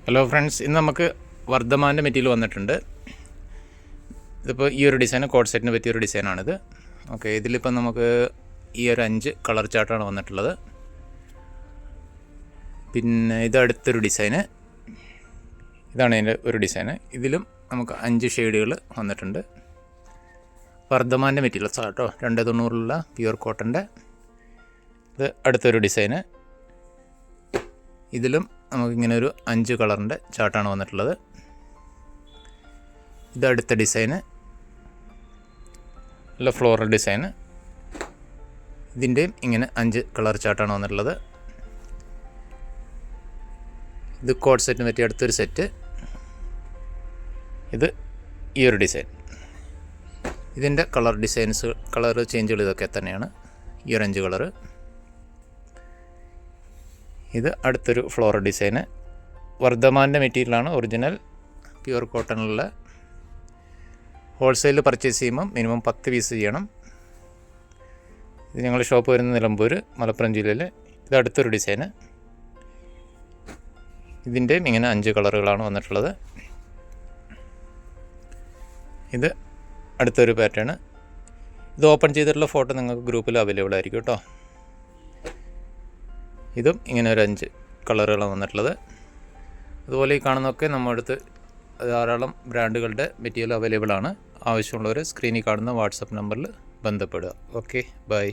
Hello friends, ഇന്ന് നമുക്ക് വർദ്ധമാൻ്റെ material വന്നിട്ടുണ്ട്. ഇതിപ്പോൾ ഈ ഒരു ഡിസൈൻ കോഡ് സെറ്റിന് പറ്റിയൊരു ഡിസൈനാണിത്. ഓക്കെ, ഇതിലിപ്പം നമുക്ക് ഈ ഒരു 5 കളർ ചാർട്ടാണ് വന്നിട്ടുള്ളത്. പിന്നെ ഇത് അടുത്തൊരു ഡിസൈന്, ഇതാണ് അതിൻ്റെ ഒരു ഡിസൈന്. ഇതിലും നമുക്ക് 5 ഷെയ്ഡുകൾ വന്നിട്ടുണ്ട്. വർദ്ധമാൻ്റെ മെറ്റീരിയൽസ് കേട്ടോ, 290 പ്യുവർ കോട്ടൻ്റെ. ഇത് അടുത്തൊരു ഡിസൈന്, ഇതിലും നമുക്കിങ്ങനെ ഒരു 5 കളറിൻ്റെ ചാർട്ടാണ് വന്നിട്ടുള്ളത്. ഇത് അടുത്ത ഡിസൈന്, നല്ല ഫ്ലോറൽ ഡിസൈന്. ഇതിൻ്റെയും ഇങ്ങനെ 5 കളർ ചാർട്ടാണ് വന്നിട്ടുള്ളത്. ഇത് കോഡ് സെറ്റിന് പറ്റിയ അടുത്തൊരു സെറ്റ്. ഇത് ഈ ഒരു ഡിസൈൻ. ഇതിൻ്റെ കളർ ചേഞ്ചുകൾ ഇതൊക്കെ തന്നെയാണ്. ഈ ഒരു 5 കളറ്. ഇത് അടുത്തൊരു ഫ്ലോറൽ ഡിസൈന്. വർദ്ധമാൻ്റെ മെറ്റീരിയലാണ്, ഒറിജിനൽ പ്യുവർ കോട്ടണിലുള്ള. ഹോൾസെയിൽ പർച്ചേസ് ചെയ്യുമ്പം മിനിമം 10 പീസ് ചെയ്യണം. ഇത് ഞങ്ങളുടെ ഷോപ്പ് വരുന്നത് നിലമ്പൂർ, മലപ്പുറം ജില്ലയിൽ. ഇത് അടുത്തൊരു ഡിസൈന്. ഇതിൻ്റെയും ഇങ്ങനെ 5 കളറുകളാണ് വന്നിട്ടുള്ളത്. ഇത് അടുത്തൊരു പാറ്റേൺ. ഇത് ഓപ്പൺ ചെയ്തിട്ടുള്ള ഫോട്ടോ നിങ്ങൾക്ക് ഗ്രൂപ്പിൽ അവൈലബിൾ ആയിരിക്കും കേട്ടോ. ഇതും ഇങ്ങനെ ഒരു 5 കളറുകളാണ് വന്നിട്ടുള്ളത്. അതുപോലെ ഈ കാണുന്നതൊക്കെ നമ്മുടെ അടുത്ത് ധാരാളം ബ്രാൻഡുകളുടെ മെറ്റീരിയൽ അവൈലബിൾ ആണ്. ആവശ്യമുള്ളവർ സ്ക്രീനിൽ കാണുന്ന വാട്സപ്പ് നമ്പറിൽ ബന്ധപ്പെടുക. Okay, by.